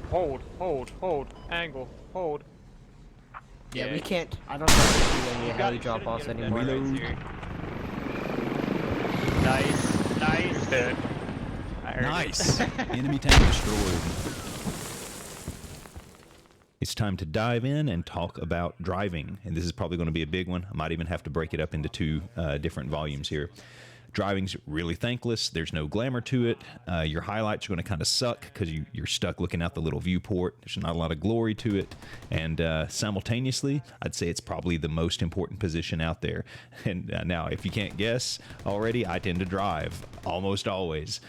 Hold. Angle. Hold. Yeah, we can't. I don't know if we do any heli drop-offs anymore. Reload. Nice. Dead. I heard Nice. it. Enemy tank destroyed. It's time to dive in and talk about driving. And this is probably going to be a big one. I might even have to break it up into two different volumes here. Driving's really thankless. There's no glamour to it. Your highlights are going to kind of suck because you're stuck looking out the little viewport. There's not a lot of glory to it. And simultaneously, I'd say it's probably the most important position out there. And now, if you can't guess already, I tend to drive almost always.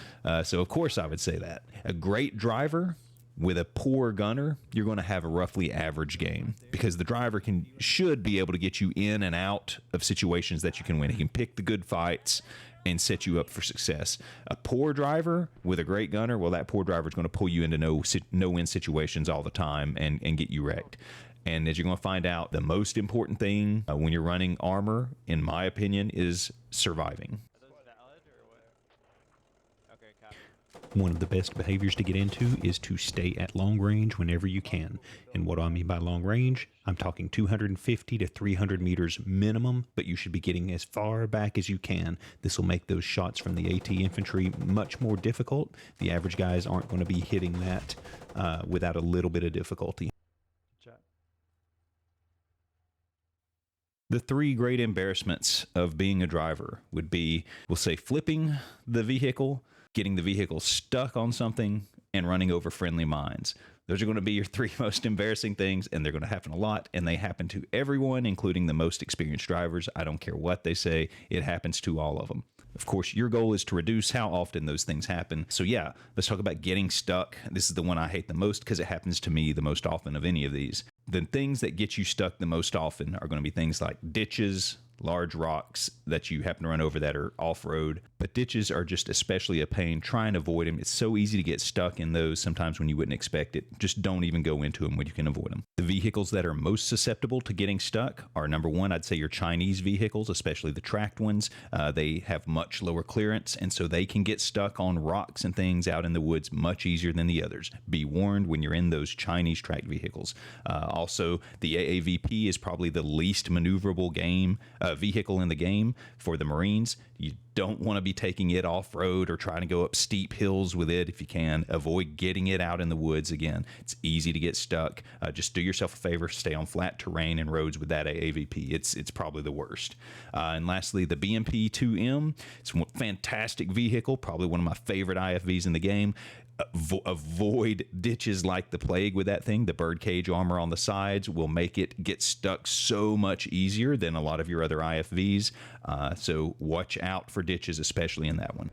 So, of course, I would say that. A great driver with a poor gunner, you're going to have a roughly average game because the driver should be able to get you in and out of situations that you can win. He can pick the good fights and set you up for success. A poor driver with a great gunner, well, that poor driver is going to pull you into no-win situations all the time and get you wrecked. And as you're going to find out, the most important thing when you're running armor, in my opinion, is surviving. One of the best behaviors to get into is to stay at long range whenever you can. And what do I mean by long range? I'm talking 250 to 300 meters minimum, but you should be getting as far back as you can. This will make those shots from the AT infantry much more difficult. The average guys aren't going to be hitting that without a little bit of difficulty. The three great embarrassments of being a driver would be, we'll say, flipping the vehicle, getting the vehicle stuck on something, and running over friendly mines. Those are going to be your three most embarrassing things, and they're going to happen a lot, and they happen to everyone, including the most experienced drivers. I don't care what they say, it happens to all of them. Of course, your goal is to reduce how often those things happen. So yeah, let's talk about getting stuck. This is the one I hate the most because it happens to me the most often of any of these. The things that get you stuck the most often are going to be things like ditches, large rocks that you happen to run over that are off-road. But ditches are just especially a pain. Try and avoid them. It's so easy to get stuck in those sometimes when you wouldn't expect it. Just don't even go into them when you can avoid them. The vehicles that are most susceptible to getting stuck are, number one, I'd say your Chinese vehicles, especially the tracked ones. They have much lower clearance, and so they can get stuck on rocks and things out in the woods much easier than the others. Be warned when you're in those Chinese tracked vehicles. Also, the AAVP is probably the least maneuverable vehicle in the game for the Marines. You don't want to be taking it off-road or trying to go up steep hills with it if you can. Avoid getting it out in the woods. Again, it's easy to get stuck. Just do yourself a favor, stay on flat terrain and roads with that AAVP. It's probably the worst. And lastly, the BMP-2M. It's a fantastic vehicle, probably one of my favorite IFVs in the game. Avoid ditches like the plague with that thing. The birdcage armor on the sides will make it get stuck so much easier than a lot of your other IFVs. So watch out for ditches, especially in that one.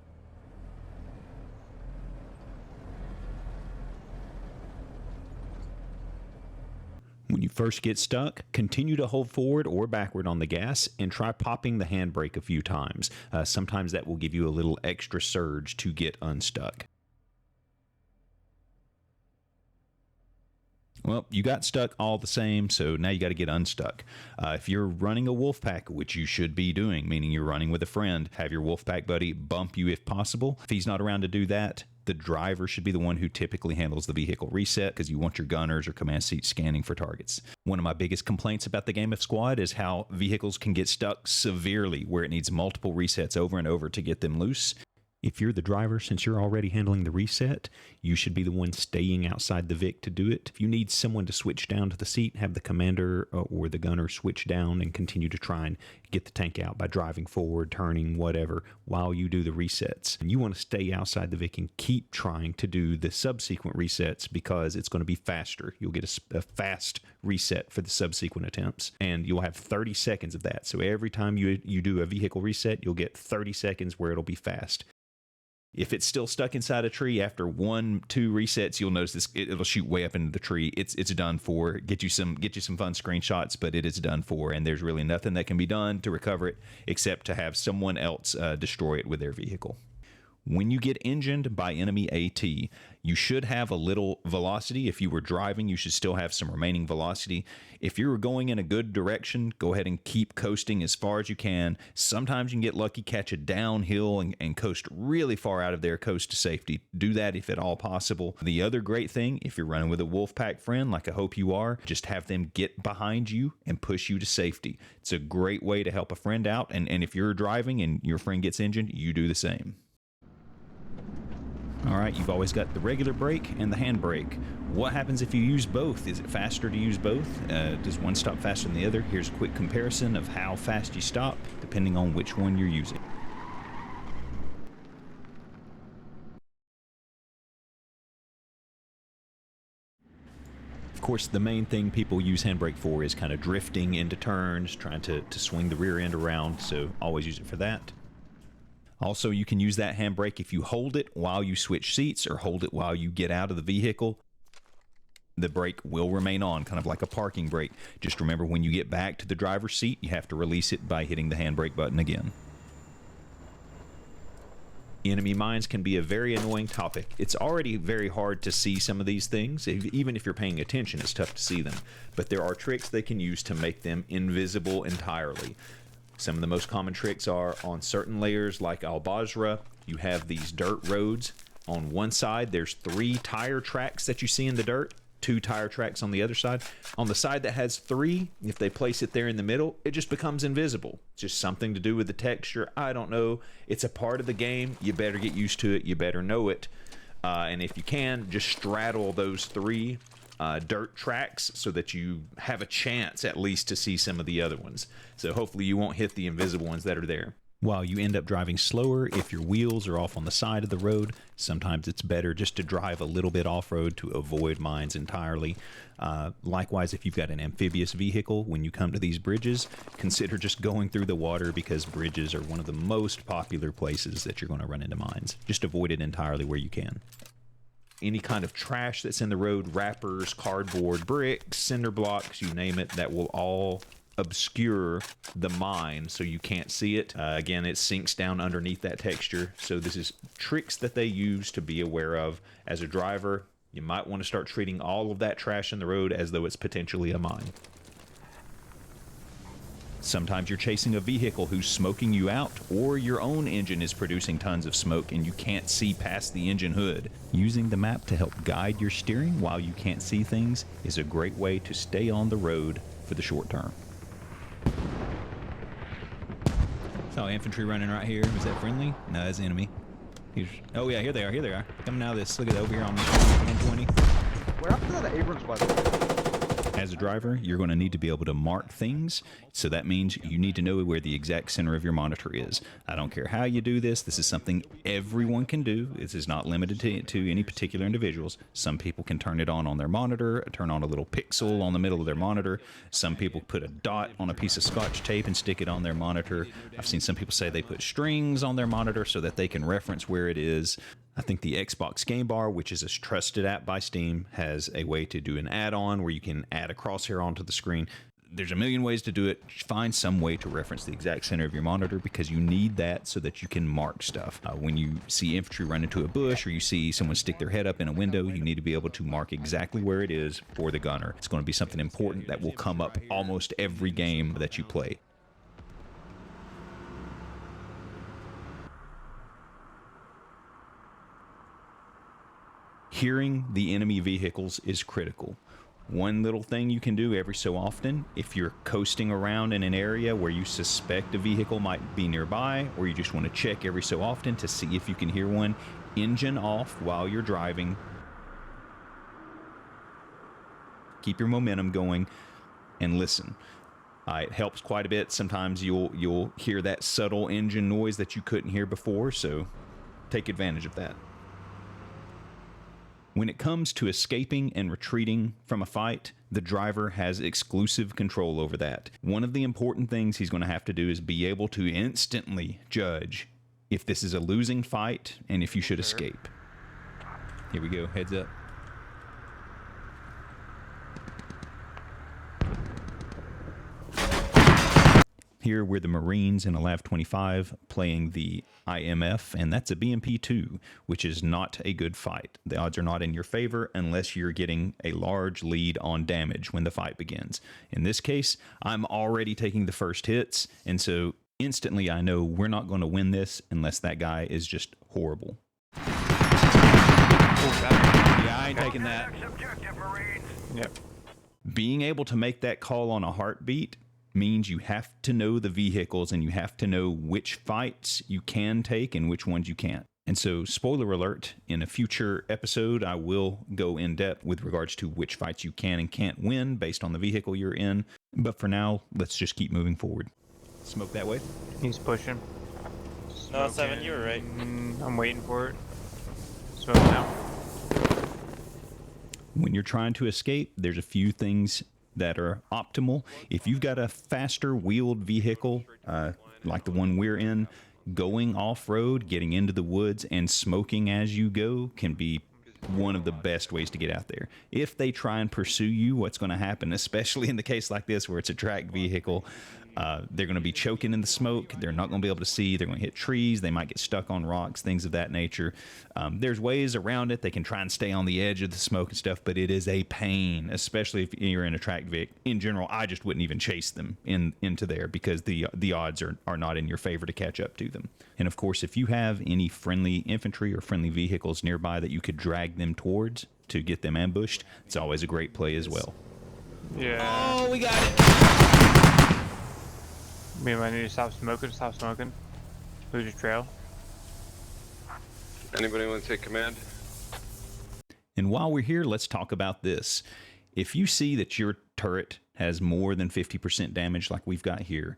When you first get stuck, continue to hold forward or backward on the gas and try popping the handbrake a few times. Sometimes that will give you a little extra surge to get unstuck. Well, you got stuck all the same, so now you got to get unstuck. If you're running a wolf pack, which you should be doing, meaning you're running with a friend, have your wolf pack buddy bump you if possible. If he's not around to do that, the driver should be the one who typically handles the vehicle reset because you want your gunners or command seats scanning for targets. One of my biggest complaints about the game of Squad is how vehicles can get stuck severely where it needs multiple resets over and over to get them loose. If you're the driver, since you're already handling the reset, you should be the one staying outside the Vic to do it. If you need someone to switch down to the seat, have the commander or the gunner switch down and continue to try and get the tank out by driving forward, turning, whatever, while you do the resets. And you want to stay outside the Vic and keep trying to do the subsequent resets because it's going to be faster. You'll get a fast reset for the subsequent attempts, and you'll have 30 seconds of that. So every time you do a vehicle reset, you'll get 30 seconds where it'll be fast. If it's still stuck inside a tree after 1-2 resets, you'll notice it'll shoot way up into the tree. It's done for. Get you some fun screenshots, but it is done for, and there's really nothing that can be done to recover it except to have someone else destroy it with their vehicle. When you get engined by enemy AT, you should have a little velocity. If you were driving, you should still have some remaining velocity. If you're going in a good direction, go ahead and keep coasting as far as you can. Sometimes you can get lucky, catch a downhill, and coast really far out of there, coast to safety. Do that if at all possible. The other great thing, if you're running with a Wolfpack friend, like I hope you are, just have them get behind you and push you to safety. It's a great way to help a friend out, and if you're driving and your friend gets engined, you do the same. All right, you've always got the regular brake and the hand brake. What happens if you use both? Is it faster to use both? Does one stop faster than the other? Here's a quick comparison of how fast you stop, depending on which one you're using. Of course, the main thing people use handbrake for is kind of drifting into turns, trying to swing the rear end around, so always use it for that. Also, you can use that handbrake if you hold it while you switch seats or hold it while you get out of the vehicle. The brake will remain on, kind of like a parking brake. Just remember, when you get back to the driver's seat, you have to release it by hitting the handbrake button again. Enemy mines can be a very annoying topic. It's already very hard to see some of these things. Even if you're paying attention, it's tough to see them. But there are tricks they can use to make them invisible entirely. Some of the most common tricks are on certain layers like Al-Basra. You have these dirt roads. On one side, there's 3 tire tracks that you see in the dirt, 2 tire tracks on the other side. On the side that has 3, if they place it there in the middle, it just becomes invisible. It's just something to do with the texture. I don't know. It's a part of the game. You better get used to it. You better know it. And if you can, just straddle those 3 dirt tracks so that you have a chance at least to see some of the other ones. So hopefully you won't hit the invisible ones that are there. While you end up driving slower if your wheels are off on the side of the road, sometimes it's better just to drive a little bit off-road to avoid mines entirely. Likewise, if you've got an amphibious vehicle, when you come to these bridges, consider just going through the water, because bridges are one of the most popular places that you're going to run into mines. Just avoid it entirely where you can. Any kind of trash that's in the road, wrappers, cardboard, bricks, cinder blocks, you name it, that will all obscure the mine so you can't see it. Again, it sinks down underneath that texture. So this is tricks that they use to be aware of. As a driver, you might want to start treating all of that trash in the road as though it's potentially a mine. Sometimes you're chasing a vehicle who's smoking you out, or your own engine is producing tons of smoke and you can't see past the engine hood. Using the map to help guide your steering while you can't see things is a great way to stay on the road for the short term. Saw infantry running right here. Was that friendly? No, that's enemy. Oh yeah, here they are. Coming out of this. Look at that over here on 120. Where happened to that Abrams, by the way? As a driver, you're going to need to be able to mark things, so that means you need to know where the exact center of your monitor is. I don't care how you do this. This is something everyone can do. This is not limited to any particular individuals. Some people can turn it on their monitor, turn on a little pixel on the middle of their monitor. Some people put a dot on a piece of Scotch tape and stick it on their monitor. I've seen some people say they put strings on their monitor so that they can reference where it is. I think the Xbox Game Bar, which is a trusted app by Steam, has a way to do an add-on where you can add a crosshair onto the screen. There's a million ways to do it. Find some way to reference the exact center of your monitor, because you need that so that you can mark stuff. When you see infantry run into a bush, or you see someone stick their head up in a window, you need to be able to mark exactly where it is for the gunner. It's going to be something important that will come up almost every game that you play. Hearing the enemy vehicles is critical. One little thing you can do every so often, if you're coasting around in an area where you suspect a vehicle might be nearby, or you just want to check every so often to see if you can hear one, engine off while you're driving. Keep your momentum going and listen. It helps quite a bit. Sometimes you'll hear that subtle engine noise that you couldn't hear before, so take advantage of that. When it comes to escaping and retreating from a fight, the driver has exclusive control over that. One of the important things he's going to have to do is be able to instantly judge if this is a losing fight and if you should escape. Here we go, heads up. Here we're the Marines in a LAV 25 playing the IMF, and that's a BMP-2, which is not a good fight. The odds are not in your favor unless you're getting a large lead on damage when the fight begins. In this case, I'm already taking the first hits, and so instantly I know we're not going to win this unless that guy is just horrible. Yeah, I ain't taking that. Yep. Being able to make that call on a heartbeat means you have to know the vehicles and you have to know which fights you can take and which ones you can't. And so, spoiler alert, in a future episode, I will go in depth with regards to which fights you can and can't win based on the vehicle you're in. But for now, let's just keep moving forward. Smoke that way. He's pushing. No, 7, you were right. I'm waiting for it. Smoking out. When you're trying to escape, there's a few things that are optimal. If you've got a faster wheeled vehicle, like the one we're in, going off-road, getting into the woods, and smoking as you go can be one of the best ways to get out there. If they try and pursue you, what's going to happen, especially in the case like this where it's a tracked vehicle, they're going to be choking in the smoke. They're not going to be able to see. They're going to hit trees. They might get stuck on rocks, things of that nature. There's ways around it. They can try and stay on the edge of the smoke and stuff, but it is a pain, especially if you're in a tracked vehicle. In general, I just wouldn't even chase them into there because the odds are not in your favor to catch up to them. And of course, if you have any friendly infantry or friendly vehicles nearby that you could drag them towards to get them ambushed, it's always a great play as well. Yeah. Oh, we got it! We might need to stop smoking. Lose your trail. Anybody want to take command? And while we're here, let's talk about this. If you see that your turret has more than 50% damage like we've got here,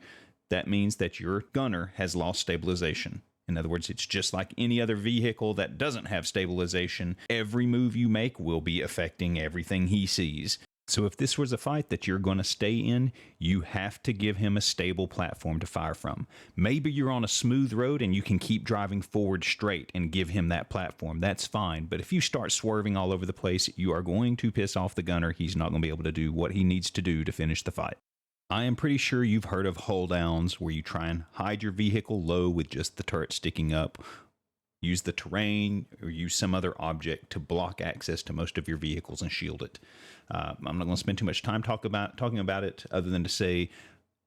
that means that your gunner has lost stabilization. In other words, it's just like any other vehicle that doesn't have stabilization. Every move you make will be affecting everything he sees. So if this was a fight that you're going to stay in, you have to give him a stable platform to fire from. Maybe you're on a smooth road and you can keep driving forward straight and give him that platform. That's fine. But if you start swerving all over the place, you are going to piss off the gunner. He's not going to be able to do what he needs to do to finish the fight. I am pretty sure you've heard of hold downs where you try and hide your vehicle low with just the turret sticking up. Use the terrain or use some other object to block access to most of your vehicles and shield it. I'm not going to spend too much time talking about it other than to say,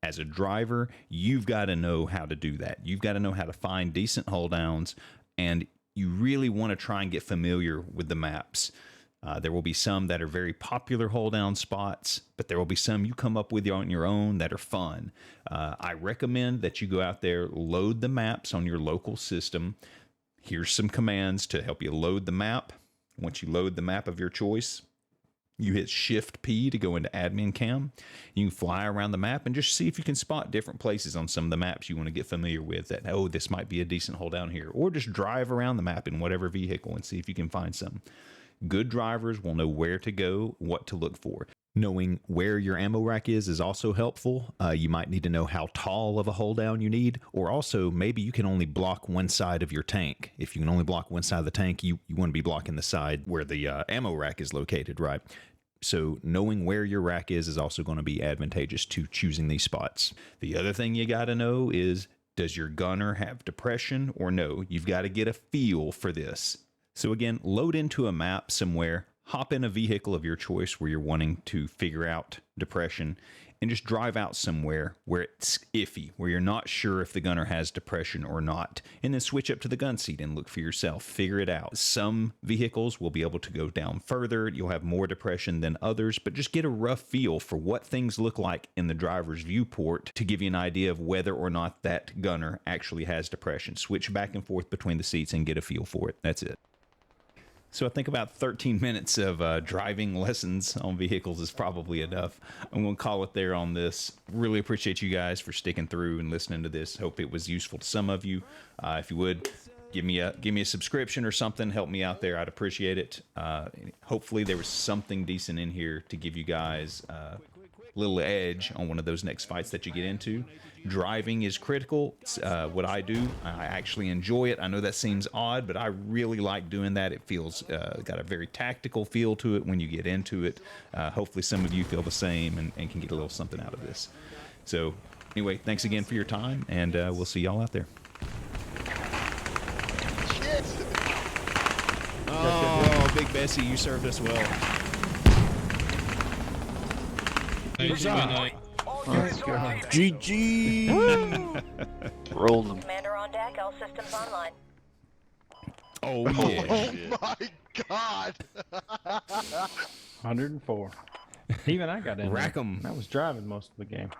as a driver, you've got to know how to do that. You've got to know how to find decent hold downs, and you really want to try and get familiar with the maps. There will be some that are very popular hold down spots, but there will be some you come up with on your own that are fun. I recommend that you go out there, load the maps on your local system. Here's some commands to help you load the map. Once you load the map of your choice, you hit Shift P to go into Admin Cam. You can fly around the map and just see if you can spot different places on some of the maps you want to get familiar with that, oh, this might be a decent hold down here. Or just drive around the map in whatever vehicle and see if you can find some. Good drivers will know where to go, what to look for. Knowing where your ammo rack is also helpful. You might need to know how tall of a hold down you need, or also maybe you can only block one side of your tank. If you can only block one side of the tank, you want to be blocking the side where the ammo rack is located, right? So knowing where your rack is also going to be advantageous to choosing these spots. The other thing you got to know is, does your gunner have depression or no? You've got to get a feel for this. So again, load into a map somewhere, hop in a vehicle of your choice where you're wanting to figure out depression, and just drive out somewhere where it's iffy, where you're not sure if the gunner has depression or not, and then switch up to the gun seat and look for yourself. Figure it out. Some vehicles will be able to go down further. You'll have more depression than others, but just get a rough feel for what things look like in the driver's viewport to give you an idea of whether or not that gunner actually has depression. Switch back and forth between the seats and get a feel for it. That's it. So I think about 13 minutes of driving lessons on vehicles is probably enough. I'm going to call it there on this. Really appreciate you guys for sticking through and listening to this. Hope it was useful to some of you. If you would, give me a subscription or something. Help me out there. I'd appreciate it. Hopefully there was something decent in here to give you guys a little edge on one of those next fights that you get into. Driving is critical. It's what I do. I actually enjoy it. I know that seems odd, but I really like doing that. It feels got a very tactical feel to it when you get into it. Hopefully some of you feel the same and can get a little something out of this. So Anyway, thanks again for your time, and we'll see y'all out there. Shit! Oh, Big Bessie, you served us well. Let's go. GG. Roll them. Commander on deck, all systems online. Oh yeah. Oh my god! 104. Even I got in. Rack 'em. I was driving most of the game.